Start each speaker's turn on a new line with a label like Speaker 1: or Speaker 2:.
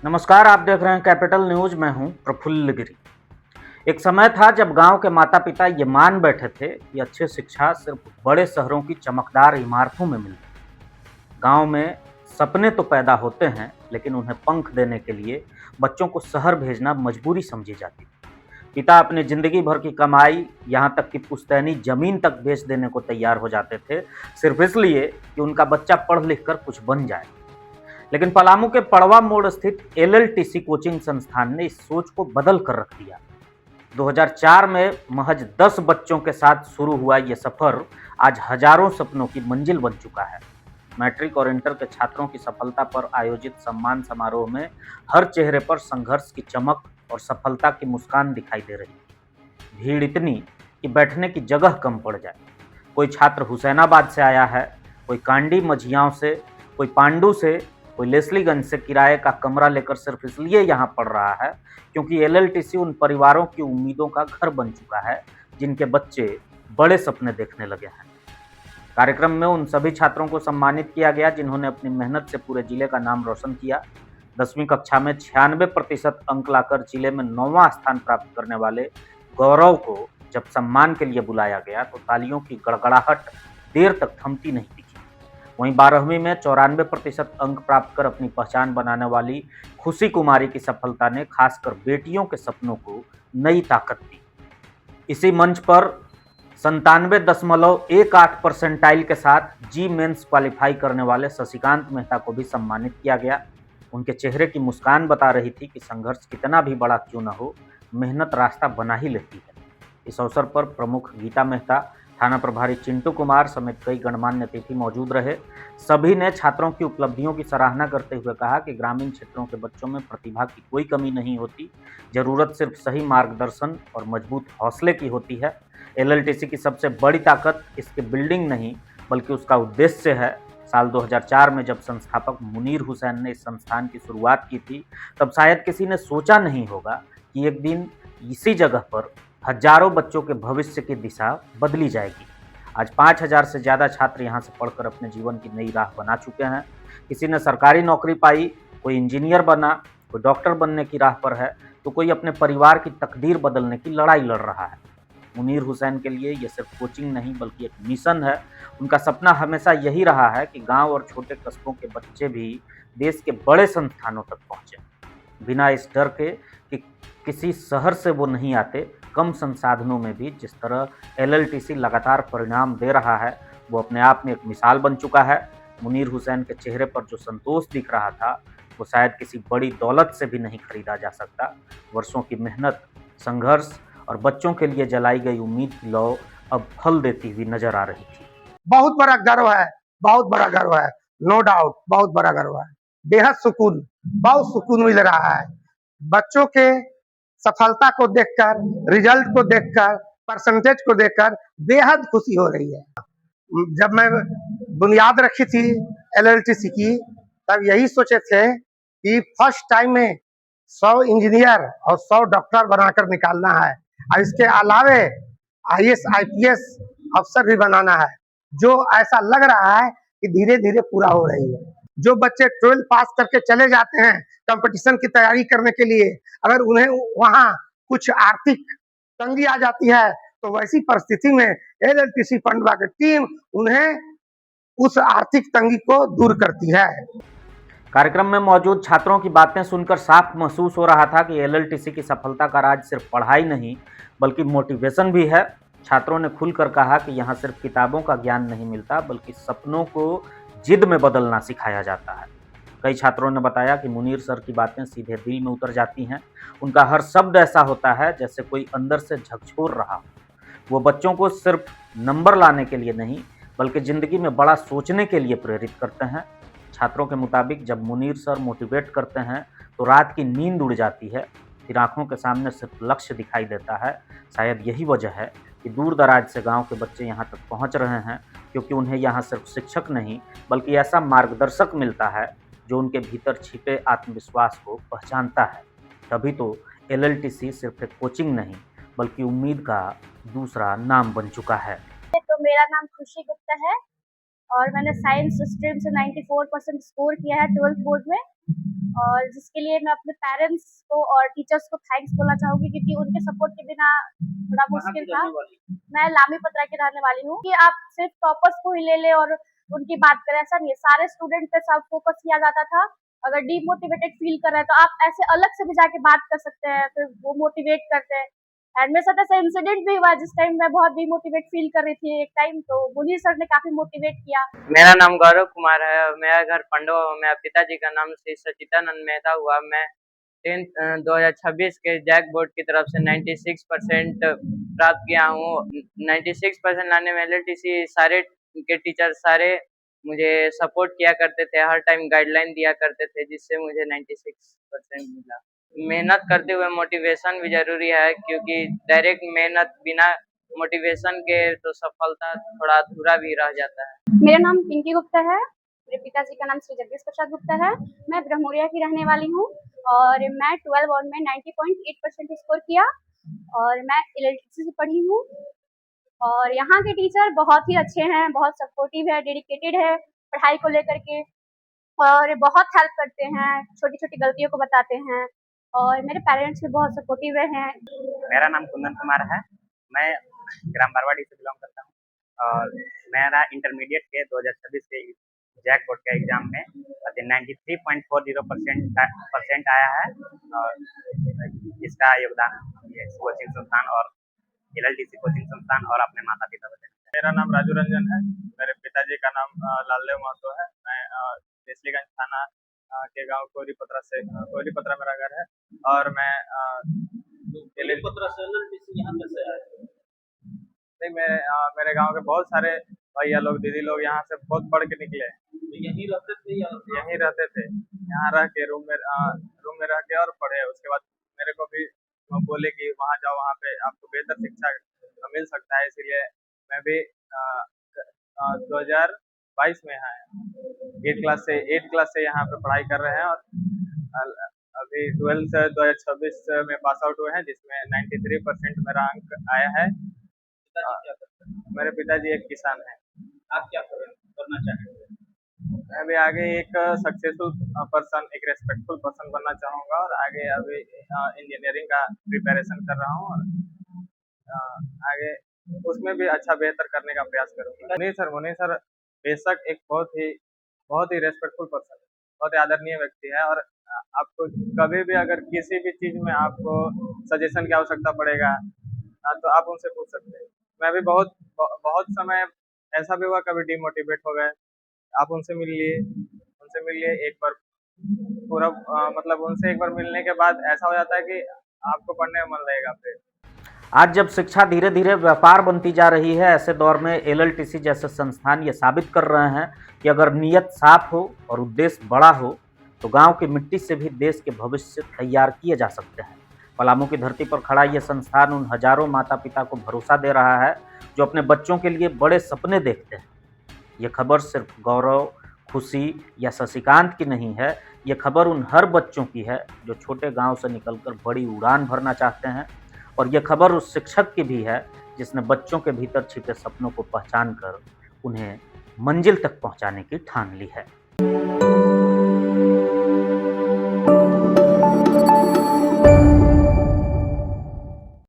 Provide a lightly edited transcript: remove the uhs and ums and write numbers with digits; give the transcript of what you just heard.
Speaker 1: नमस्कार, आप देख रहे हैं कैपिटल न्यूज। मैं हूं प्रफुल्ल गिरी। एक समय था जब गांव के माता पिता ये मान बैठे थे कि अच्छी शिक्षा सिर्फ बड़े शहरों की चमकदार इमारतों में मिलती है। गांव में सपने तो पैदा होते हैं, लेकिन उन्हें पंख देने के लिए बच्चों को शहर भेजना मजबूरी समझी जाती है। पिता अपनी जिंदगी भर की कमाई, यहाँ तक कि पुश्तैनी जमीन तक बेच देने को तैयार हो जाते थे, सिर्फ इसलिए कि उनका बच्चा पढ़ लिख कर कुछ बन जाए। लेकिन पलामू के पड़वा मोड़ स्थित एलएलटीसी कोचिंग संस्थान ने इस सोच को बदल कर रख दिया। 2004 में महज 10 बच्चों के साथ शुरू हुआ ये सफर आज हजारों सपनों की मंजिल बन चुका है। मैट्रिक और इंटर के छात्रों की सफलता पर आयोजित सम्मान समारोह में हर चेहरे पर संघर्ष की चमक और सफलता की मुस्कान दिखाई दे रही है। भीड़ इतनी कि बैठने की जगह कम पड़ जाए। कोई छात्र हुसैनाबाद से आया है, कोई कांडी मझियाओं से, कोई पांडू से, कोई लेस्लीगंज से किराए का कमरा लेकर सिर्फ इसलिए यहाँ पढ़ रहा है क्योंकि एलएलटीसी उन परिवारों की उम्मीदों का घर बन चुका है जिनके बच्चे बड़े सपने देखने लगे हैं। कार्यक्रम में उन सभी छात्रों को सम्मानित किया गया जिन्होंने अपनी मेहनत से पूरे जिले का नाम रोशन किया। 10वीं कक्षा में 96% अंक लाकर जिले में 9वां स्थान प्राप्त करने वाले गौरव को जब सम्मान के लिए बुलाया गया तो तालियों की गड़गड़ाहट देर तक थमती नहीं दिखी। वहीं 12वीं में 94% अंक प्राप्त कर अपनी पहचान बनाने वाली खुशी कुमारी की सफलता ने खासकर बेटियों के सपनों को नई ताकत दी। इसी मंच पर 97.18 परसेंटाइल के साथ जी मेंस क्वालिफाई करने वाले शशिकांत मेहता को भी सम्मानित किया गया। उनके चेहरे की मुस्कान बता रही थी कि संघर्ष कितना भी बड़ा क्यों न हो, मेहनत रास्ता बना ही लेती है। इस अवसर पर प्रमुख गीता मेहता, थाना प्रभारी चिंटू कुमार समेत कई गणमान्य अतिथि मौजूद रहे। सभी ने छात्रों की उपलब्धियों की सराहना करते हुए कहा कि ग्रामीण क्षेत्रों के बच्चों में प्रतिभा की कोई कमी नहीं होती, जरूरत सिर्फ सही मार्गदर्शन और मजबूत हौसले की होती है। एलएलटीसी की सबसे बड़ी ताकत इसकी बिल्डिंग नहीं बल्कि उसका उद्देश्य है। साल 2004 में जब संस्थापक मुनीर हुसैन ने इस संस्थान की शुरुआत की थी, तब शायद किसी ने सोचा नहीं होगा कि एक दिन इसी जगह पर हजारों बच्चों के भविष्य की दिशा बदली जाएगी। आज 5000 से ज़्यादा छात्र यहाँ से पढ़कर अपने जीवन की नई राह बना चुके हैं। किसी ने सरकारी नौकरी पाई, कोई इंजीनियर बना, कोई डॉक्टर बनने की राह पर है, तो कोई अपने परिवार की तकदीर बदलने की लड़ाई लड़ रहा है। मुनीर हुसैन के लिए ये सिर्फ कोचिंग नहीं बल्कि एक मिशन है। उनका सपना हमेशा यही रहा है कि गांव और छोटे कस्बों के बच्चे भी देश के बड़े संस्थानों तक पहुँचे, बिना इस डर के कि किसी शहर से वो नहीं आते। कम संसाधनों में भी जिस तरह एलएलटीसी लगातार परिणाम दे रहा है, वो अपने आप में एक मिसाल बन चुका है। मुनीर हुसैन के चेहरे पर जो संतोष दिख रहा था, वो शायद किसी बड़ी दौलत से भी नहीं खरीदा जा सकता। वर्षों की मेहनत, संघर्ष और बच्चों के लिए जलाई गई उम्मीद की लौ अब फल देती हुई नजर आ रही थी।
Speaker 2: बहुत बड़ा गर्व है, बहुत बड़ा गर्व है, नो डाउट बहुत बड़ा गर्व है। बेहद सुकून, बहुत सुकून मिल रहा है। बच्चों के सफलता को देखकर, रिजल्ट को देखकर, परसेंटेज को देखकर बेहद खुशी हो रही है। जब मैं बुनियाद रखी थी एलएलटीसी की, तब यही सोचे थे कि फर्स्ट टाइम में 100 इंजीनियर और 100 डॉक्टर बनाकर निकालना है और इसके अलावे आईएएस आईपीएस अफसर भी बनाना है, जो ऐसा लग रहा है कि धीरे धीरे पूरा हो रही है। जो बच्चे 12 पास करके चले जाते हैं कंपटीशन की तैयारी करने के लिए, अगर उन्हें वहां कुछ आर्थिक तंगी आ जाती है तो वैसी परिस्थिति में एलएलटीसी पंडवा की टीम उन्हें उस आर्थिक तंगी को दूर करती है।
Speaker 1: कार्यक्रम में मौजूद छात्रों की बातें सुनकर साफ महसूस हो रहा था कि एलएलटीसी की सफलता का राज सिर्फ पढ़ाई नहीं बल्कि मोटिवेशन भी है। छात्रों ने खुलकर कहा कि यहाँ सिर्फ किताबों का ज्ञान नहीं मिलता बल्कि सपनों को जिद में बदलना सिखाया जाता है। कई छात्रों ने बताया कि मुनीर सर की बातें सीधे दिल में उतर जाती हैं। उनका हर शब्द ऐसा होता है जैसे कोई अंदर से झकझोर रहा हो। वो बच्चों को सिर्फ नंबर लाने के लिए नहीं बल्कि ज़िंदगी में बड़ा सोचने के लिए प्रेरित करते हैं। छात्रों के मुताबिक जब मुनीर सर मोटिवेट करते हैं तो रात की नींद उड़ जाती है, फिर आंखों के सामने सिर्फ लक्ष्य दिखाई देता है। शायद यही वजह है कि दूर दराज से गांव के बच्चे यहां तक पहुंच रहे हैं, क्योंकि उन्हें यहां सिर्फ शिक्षक नहीं बल्कि ऐसा मार्गदर्शक मिलता है जो उनके भीतर छिपे आत्मविश्वास को पहचानता है। तभी तो एलएलटीसी सिर्फ एक कोचिंग नहीं बल्कि उम्मीद का दूसरा नाम बन चुका है।
Speaker 3: तो मेरा नाम खुशी गुप्ता है और मैंने साइंस स्ट्रीम से 94% स्कोर किया है 12th बोर्ड में। और जिसके लिए मैं अपने पेरेंट्स को और टीचर्स को थैंक्स बोलना चाहूंगी, क्योंकि उनके सपोर्ट के बिना थोड़ा मुश्किल था। मैं लामी पतरा की रहने वाली हूँ। कि आप सिर्फ टॉपर्स को ही ले ले और उनकी बात करें, ऐसा नहीं है। सारे स्टूडेंट पे सब फोकस किया जाता था। अगर डीमोटिवेटेड फील कर रहे हैं तो आप ऐसे अलग से भी जाके बात कर सकते हैं, फिर वो मोटिवेट करते हैं। एंड मेरे साथ ऐसा इंसिडेंट भी हुआ जिस टाइम मैं बहुत डिमोटिवेट फील कर रही थी एक टाइम, तो मुनीर सर ने काफी मोटिवेट किया।
Speaker 4: मेरा नाम गौरव कुमार है और मेरा घर पंडवा हुआ। मेरा पिताजी का नाम श्री सचिदानंद मेहता हुआ। मैं 2026 के जैक बोर्ड की तरफ से 96% प्राप्त किया हूँ। 96% लाने में एलएलटीसी सारे के टीचर सारे मुझे सपोर्ट किया करते थे, हर टाइम गाइडलाइन दिया करते थे, जिससे मुझे 96% मिला। मेहनत करते हुए मोटिवेशन भी जरूरी है, क्योंकि डायरेक्ट मेहनत बिना मोटिवेशन के तो सफलता थोड़ा अधूरा भी रह जाता है।
Speaker 3: मेरा नाम पिंकी गुप्ता है। मेरे पिताजी का नाम श्री जगदीश प्रसाद गुप्ता है। मैं ब्रह्मोरिया की रहने वाली हूँ और मैं 12 बोर्ड में 90.8% स्कोर किया और मैं एलएलटीसी से पढ़ी हूँ। और यहाँ के टीचर बहुत ही अच्छे हैं, बहुत सपोर्टिव है, डेडिकेटेड है पढ़ाई को लेकर के और बहुत हेल्प करते हैं, छोटी छोटी गलतियों को बताते हैं। और मेरे पेरेंट्स भी बहुत सपोर्टिव हैं।
Speaker 5: मेरा नाम कुंदन कुमार है। मैं ग्राम बारवाड़ी से बिलोंग करता हूँ और मेरा इंटरमीडिएट के 2026 के जैक बोर्ड के एग्जाम में 93.40% आया है और इसका योगदान ये कोचिंग संस्थान और एलएलटीसी कोचिंग संस्थान और अपने माता पिता को देना।
Speaker 6: मेरा नाम राजू रंजन है। मेरे पिताजी का नाम लालदेव महतो है। मैं देसलीगंज थाना के गांव कोयलीपत्रा मेरा घर है और मैं मेरे गांव के बहुत सारे भैया लोग दीदी लोग यहाँ से बहुत पढ़ के निकले। यहीं रहते थे यहाँ रह के रूम में रह के और पढ़े। उसके बाद मेरे को भी बोले कि वहाँ जाओ, वहाँ पे आपको बेहतर शिक्षा मिल सकता है। इसीलिए मैं भी 2022 में है 8 क्लास से यहाँ पे पढ़ाई कर रहे हैं और अभी 12th 2026 में पास आउट हुए हैं, जिसमें 93% मेरा अंक आया है। मेरे पिताजी एक किसान हैं। आप क्या करना चाहेंगे? मैं भी आगे एक सक्सेसफुल पर्सन, एक रेस्पेक्टफुल पर्सन बनना चाहूँगा और आगे अभी इंजीनियरिंग का प्रिपरेशन कर रहा हूँ और आगे उसमें भी अच्छा बेहतर करने का प्रयास करूँगा। मुनीर सर बेशक एक बहुत ही रेस्पेक्टफुल पर्सन है, बहुत ही आदरणीय व्यक्ति है और आपको कभी भी अगर किसी भी चीज़ में आपको सजेशन की आवश्यकता पड़ेगा तो आप उनसे पूछ सकते हैं। मैं भी बहुत समय ऐसा भी हुआ, कभी डिमोटिवेट हो गए, आप उनसे मिल लिए एक बार पूरा मतलब उनसे एक बार मिलने के बाद ऐसा हो जाता है कि आपको पढ़ने में मन लगेगा फिर।
Speaker 1: आज जब शिक्षा धीरे धीरे व्यापार बनती जा रही है, ऐसे दौर में एलएलटीसी जैसे संस्थान ये साबित कर रहे हैं कि अगर नीयत साफ हो और उद्देश्य बड़ा हो तो गांव की मिट्टी से भी देश के भविष्य तैयार किए जा सकते हैं। पलामू की धरती पर खड़ा ये संस्थान उन हजारों माता पिता को भरोसा दे रहा है जो अपने बच्चों के लिए बड़े सपने देखते हैं। ये खबर सिर्फ गौरव, खुशी या शशिकांत की नहीं है, ये खबर उन हर बच्चों की है जो छोटे गांव से निकलकर बड़ी उड़ान भरना चाहते हैं। और ये खबर उस शिक्षक की भी है जिसने बच्चों के भीतर छिपे सपनों को पहचान कर उन्हें मंजिल तक पहुंचाने की ठान ली है।